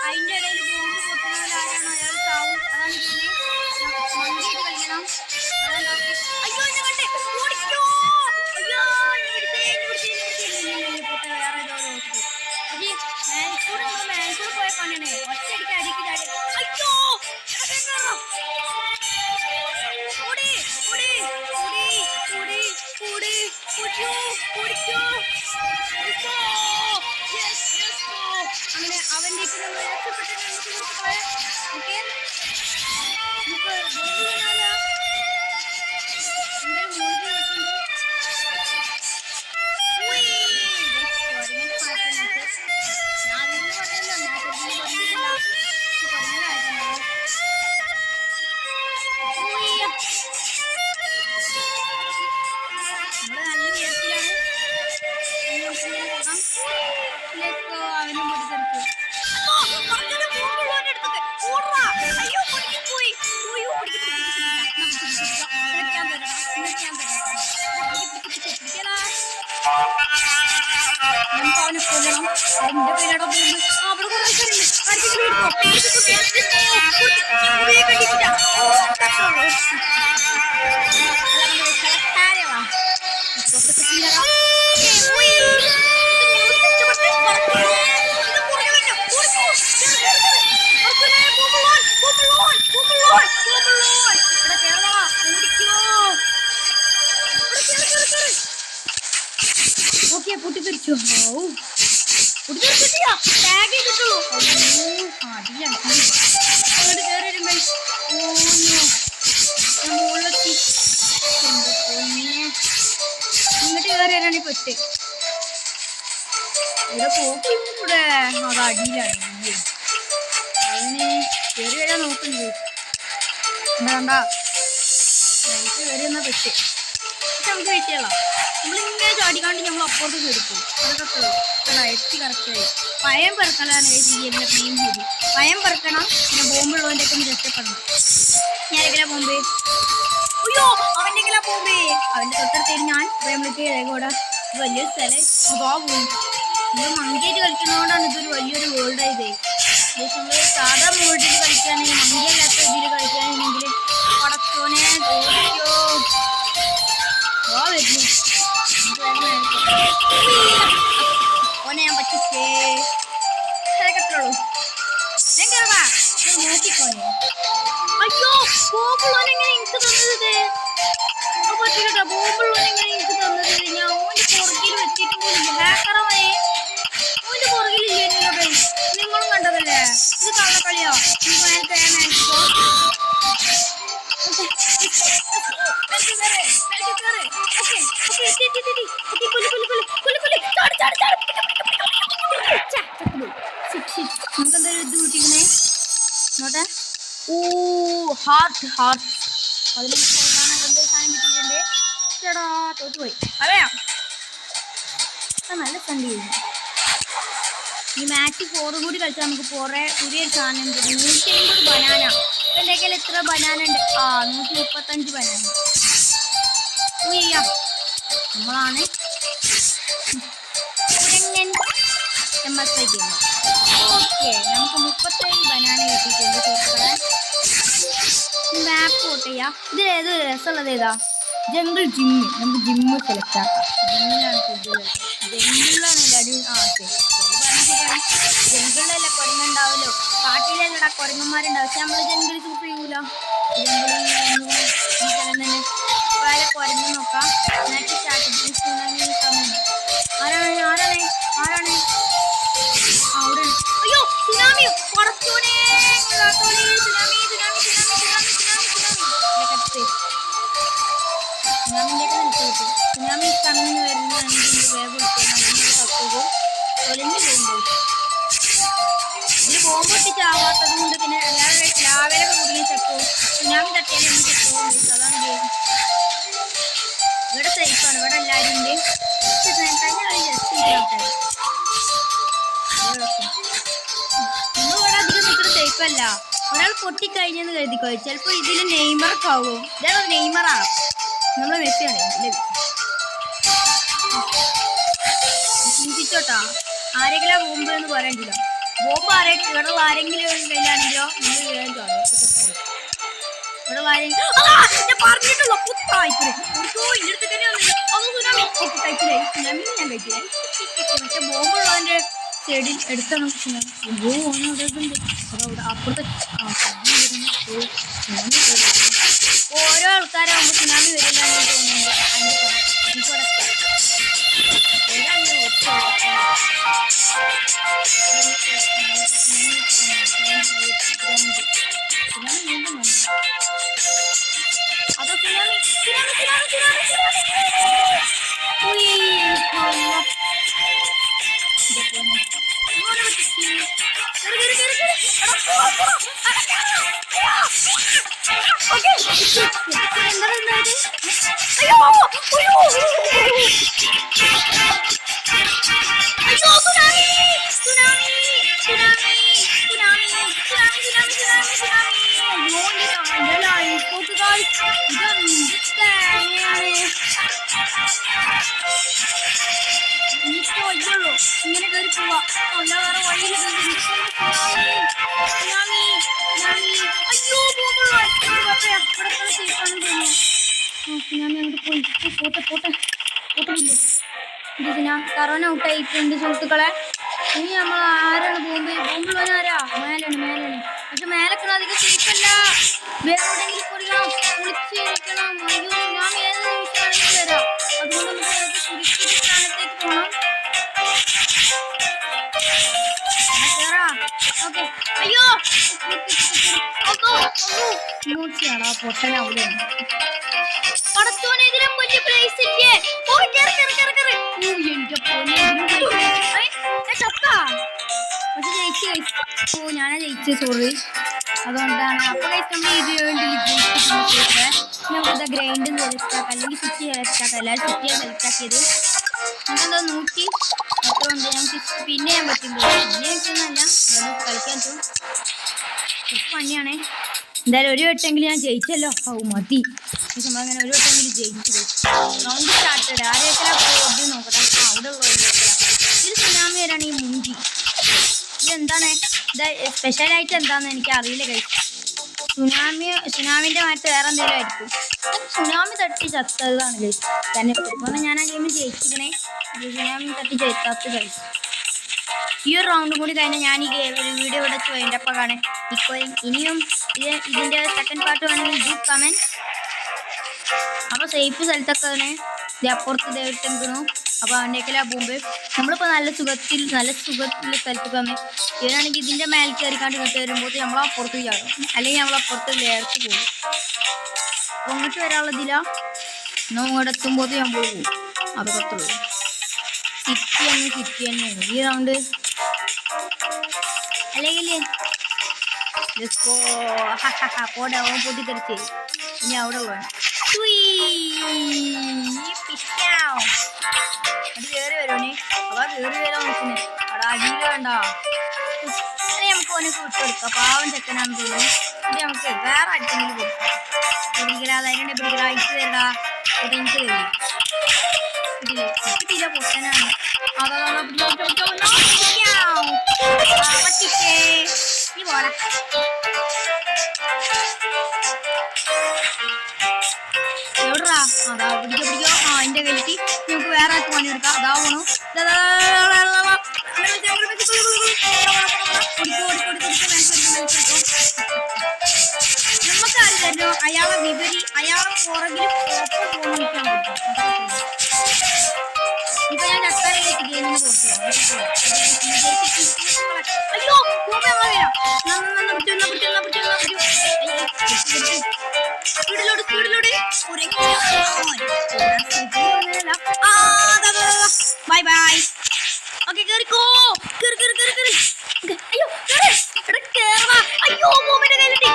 അതിന്റെ ഇടയിൽ ബോംബ് പൊട്ടുന്ന ആരാണോ അയാൾ ചാവും. അതാണ് ചെയ്യുന്നത്. മങ്കിയായിട്ട് കളിക്കണം. അയ്യോ എന്നെ കണ്ടേ ഓടിക്കോ. അയ്യോ വേറെ ഏതോ മേൽക്കൂടെ മേൽക്കൂടെ പോയ പണിയാണ്. ഒറ്റയടിക്ക് അടിക്ക് ചാടി. അയ്യോ ഓടി ഓടി ഓടി ഓടി ഓടി ഓടിക്കോ ഓടിക്കോ. അങ്ങനെ അവൻ്റെ നമ്മൾ രക്ഷപ്പെട്ടിട്ടുണ്ട്. ഓക്കെ നമുക്ക് അവനെ കൊല്ലണം. എന്റെ പേരടോ പോകുന്നു. അവിടെ കുറെ പൊട്ടിത്തെറിച്ചു. ടാഗ് ചെയ്തിട്ടുള്ളൂ. അങ്ങോട്ട് കയറി വരുമ്പോ മുകളിലെത്തി ഇങ്ങോട്ട് കയറി വരാണ് പെട്ട്. ഇവിടെ പോക്കൂടെ അത് അടിയിലാണ്. അതിന് കയറി വരാൻ നോക്കുന്നത് വേണ്ട. നമുക്ക് കയറി വന്നാ പെട്ട്. പക്ഷെ നമുക്ക് വെയിറ്റ് നമ്മളിങ്ങനെ ചാടിക്കാണ്ട് നമ്മൾ അപ്പുറത്തേക്ക് എടുക്കും. അതൊക്കെ എത്തി കറക്റ്റായി. പയം പെറുക്കലാണ് എൻ്റെ മെയിൻ ചെയ്ത്. പയം പെറുക്കണം. പിന്നെ ബോംബുള്ളവൻ്റെ ഒക്കെ ഒന്ന് രക്ഷപ്പെടണം. ഞാനെങ്കിലാ ബോംബ്. അയ്യോ അവൻ്റെ എങ്കിലാ ബോംബേ. അവൻ്റെ തൊട്ടടുത്തേക്ക് ഞാൻ നമ്മൾക്ക് കൂടെ വലിയൊരു സ്ഥലം അതാ പോയി. നമ്മൾ മങ്കിയായിട്ട് കളിക്കുന്നതുകൊണ്ടാണ് ഇതൊരു വലിയൊരു വേൾഡായത്. നമ്മൾ സാധാ വേൾഡിൽ കളിക്കുകയാണെങ്കിൽ മങ്കിയല്ലാത്ത ഇതിൽ കളിക്കുകയാണെങ്കിൽ പടത്തോനെ ചോദിക്കോ വരുന്നു. ഓനെ ഞാൻ പറ്റിച്ചേ. അതൊക്കെയുള്ളൂ. ഞാൻ കയറാ നോക്കിക്കോനെ. അയ്യോ ബോംബുള്ളവൻ എങ്ങനെ എനിക്ക് തന്നത്? പറ്റില്ല. ബോംബുള്ളവൻ എങ്ങനെ എനിക്ക് തന്നത്? ഞാൻ ഓന്റെ പുറകിൽ വെച്ചിട്ടുണ്ടെങ്കിൽ ഹാക്കറവേ ഓന്റെ പുറകിലില്ലേ? നിങ്ങളും കണ്ടതല്ലേ ഇത്? കള്ളക്കളിയോ? തോറ്റുപോയി. അറിയാം നല്ല ഫ്രണ്ട് ചെയ്യുന്നു. ഈ മാച്ച് 4 കൂടി കളിച്ചാൽ നമുക്ക് പുതിയൊരു സാധനം 150 ബനാന. എൻ്റെ കയ്യിൽ എത്ര ബനാന ഉണ്ട്? 135 ബനാന. നമ്മളാണ് MS5 ഗെയിം. ഓക്കെ നമുക്ക് 37 ബനാന കിട്ടിയിട്ടുണ്ട്. സുഹൃത്തുക്കളെ മാപ്പ് വോട്ട് ചെയ്യാം. ഇത് ഏത് രസമുള്ളത് ഏതാ? Jungle gym. നമുക്ക് ജിമ്മ് സെലക്ട് ആക്കാം. ജിമ്മിലാണ് കൂടുതൽ. ജംഗിളിലാണ് എല്ലാവരും ജംഗിളിലല്ലേ കുരങ്ങുണ്ടാവല്ലോ. കാട്ടിലല്ലടാ കുരങ്ങന്മാരുണ്ടാവും. പക്ഷെ നമ്മൾ ജംഗിൾ ചൂസ് ചെയ്യൂല. ജംഗിളിൽ വളരെ കുരങ്ങ് നോക്കാം. Match start. ആരാണ് ആരാണ് ആരാണ്? അവിടെ അയ്യോ സുനാമി. പുറത്തോനെ tsunami tsunami tsunami tsunami tsunami tsunami കണ്ണിന് വരുന്നതാണെങ്കിൽ വേഗം തപ്പുമ്പോൾ ഒളിഞ്ഞു പോകുമ്പോൾ ഇത് ബോംബ് പൊട്ടിച്ചാവാത്തത് കൊണ്ട് പിന്നെ എല്ലാവരും ലാവയിലൊക്കെ കുടുങ്ങി ചപ്പോ സുനാമി തട്ടിയാലും എനിക്ക് ചപ്പോണ്ട്. അതാണ് ഗെയിം. ഇവിടെ സേഫാണ്. ഇവിടെ എല്ലാവരും ഉണ്ട്. കഴിഞ്ഞ കളി ജസ്റ്റ് ആൾക്കാർ നമ്മളിവിടെ അധികം നിൽക്കുന്ന സേഫല്ല. ഒരാൾ പൊട്ടിക്കഴിഞ്ഞെന്ന് കരുതിക്കോ. ചിലപ്പോൾ ഇതിൽ നെയ്മറൊക്കെ ആവും. ഇതാണ് നെയ്മറാ. നമ്മളെ മെസ്സിയാണ്. ചിന്തിച്ചോട്ടാ ആരെങ്കിലും ബോംബ് എന്ന് പറയണ്ടില്ല. ബോംബ് ഇവിടെ ആരെങ്കിലും കയ്യിലാണെങ്കിലോ നിങ്ങൾ വേഗം ചാടും. ഇവിടെ പറഞ്ഞിട്ടുള്ള പുത്തായിപ്പോയി ഇന്റെ തന്നെ സുനാമി കഴിച്ചില്ലേ സുനാമി ഞാൻ കഴിച്ചില്ലേ മറ്റേ ബോംബുള്ളതിന്റെ സൈഡിൽ എടുത്താണ് അപ്പുറത്തെ ഓരോ ആൾക്കാരാകുമ്പോ സുനാമി വരില്ല എന്ന് തോന്നുന്നുണ്ട്. ഇങ്ങനെ കയറി പോവാ വേറെ വഴിയിൽ കറോന ഔട്ടായിട്ടുണ്ട് സുഹൃത്തുക്കളെ. ഇനി നമ്മൾ ആരാണ് ബോംബുള്ളവൻ ആരാ? മേലാണ് പക്ഷെ മേലക്കണം അധികം സേഫല്ല. വേറെ എവിടെയെങ്കിലും കുടിക്കണം കുളിച്ചിരിക്കണം. അയ്യോ ഞാൻ ഏത് നിമിഷമാണെങ്കിലും വരാം. അതുകൊണ്ട് നമുക്ക് സുരക്ഷിത സ്ഥാനത്തേക്ക് പോകണം. അയ്യോ മൂർച്ചയാണോ പൊട്ടനാവൂലേ പടത്തോനെതിരെ വലിയ പ്രൈസ് ഇല്ലേ? ഞാനാ ജയിച്ചു സോറി. അതുകൊണ്ടാണ് അപ്പൊ നമുക്ക് ഗ്രൈൻഡ് സെലക്ട് ആക്കാം അല്ലെങ്കിൽ ചുറ്റി സെലക്ട് ആക്കാം. എല്ലാവരും ചുറ്റിയാണ് സെലക്ട് ആക്കിയത്. നമുക്കെന്താ 100 അത്രയുണ്ട്. ഞങ്ങൾക്ക് പിന്നെ ചെയ്യാൻ പറ്റുള്ളൂ. പിന്നെ വെച്ചൊന്നല്ല കളിക്കാൻ കുറച്ച് പണിയാണേ. എന്തായാലും ഒരു വട്ടമെങ്കിലും ഞാൻ ജയിച്ചല്ലോ. മതി നമ്മളങ്ങനെ ഒരു വട്ടമെങ്കിലും ജയിച്ചത്. റൗണ്ട് സ്റ്റാർട്ടഡ് ആരേക്കലാ പോയി നോക്കട്ടെ. അവിടെ ഉള്ളൂ ഇതിൽ സുനാമി വരാണ് ഈ മുഞ്ചി. ഇതെന്താണ് ഇത് സ്പെഷ്യലായിട്ട് എന്താണെന്ന് എനിക്ക് അറിയില്ല. കഴിച്ചു സുനാമിൻ്റെ മാറ്റം വേറെ എന്തെങ്കിലും ആയിരിക്കും. സുനാമി തട്ടി ചത്തതാണ് കഴിച്ചു തന്നെ. ഇപ്പം ഞാൻ ആ ഗെയിം ജയിച്ചിരിക്കണേ. സുനാമി തട്ടി ജയിക്കാത്ത കഴിച്ചു. ഈ ഒരു റൗണ്ടും കൂടി കഴിഞ്ഞാൽ ഞാൻ ഈ വീഡിയോ ഇവിടെ എൻ്റെ അപ്പം കാണാൻ ഇനിയും ഇതിൻ്റെ സെക്കൻഡ് പാർട്ട് വേണമെങ്കിൽ ഡു കമൻറ്റ്. അപ്പോൾ സേഫ് സ്ഥലത്തൊക്കെ ഇത് അപ്പുറത്ത് ഇതെടുത്തെടുക്കുന്നു. അപ്പോൾ അവൻ്റെയൊക്കെ ബോംബ് നമ്മളിപ്പോൾ നല്ല സുഖത്തിലുള്ള സ്ഥലത്ത് വന്ന് ഇവരാണെങ്കിൽ ഇതിൻ്റെ മേൽ കയറിക്കാണ്ട് ഇങ്ങോട്ട് വരുമ്പോൾ നമ്മൾ അപ്പുറത്ത് ചാടും. അല്ലെങ്കിൽ നമ്മൾ അപ്പുറത്ത് ലേർച്ച് പോകും. അപ്പോൾ ഇങ്ങോട്ട് വരാനുള്ളതില്ല. എന്നാൽ ഇങ്ങോട്ട് എത്തുമ്പോൾ ഞാൻ പോകും. അതൊക്കെ അത്രയുള്ളൂ. സിറ്റി തന്നെയാണ് ഈ റൗണ്ട്. അല്ലെങ്കിൽ പോടെ അവൻ പൊട്ടിത്തെറിച്ച് ഇനി അവിടെ ഉള്ളതാണ്. അത് കയറി വരുവോനെ അതാ കയറി വരാൻ നോക്കുന്നേ. അവിടെ അടിയിൽ വേണ്ട. നമുക്ക് ഓനൊക്കെ വിട്ടുകൊടുക്കാം. പാവം ചെക്കനാണെന്ന് തോന്നുന്നു. ഇത് നമുക്ക് വേറെ അടിച്ചെങ്കിലും കൊടുക്കാം. പിടിക്കലാതെ അതിനെ പിടിക്കലാ അയച്ചു തരടാ. അത് എനിക്ക് തരും. കിട്ടിയില്ല പൊട്ടനാണ്. അതാ പറ്റിക്കേ നീ പോരാ. എവിടാ അതാ പിടിക്കോ. എൻ്റെ കയ്യിലെത്തി. നമുക്ക് വേറെ ആർക്ക് പണിയെടുക്കാം. അതാ പോണു. നമുക്കാര് തരുന്നു അയാളെ വിപരി അയാളെ പുറകിൽ പോകാൻ ഇപ്പൊ ഞാൻ ചക്കാരയിലേക്ക് ഗെയിമിന് പുറത്തു അയ്യോ ബൈ ബൈ. ഓക്കെ കേറിക്കോ. അയ്യോ കേറാ. അയ്യോ മോമിന്റെ കയ്യിലിട്ടി.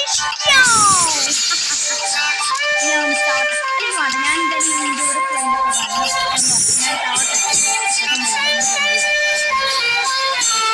ഇഷ്ടം.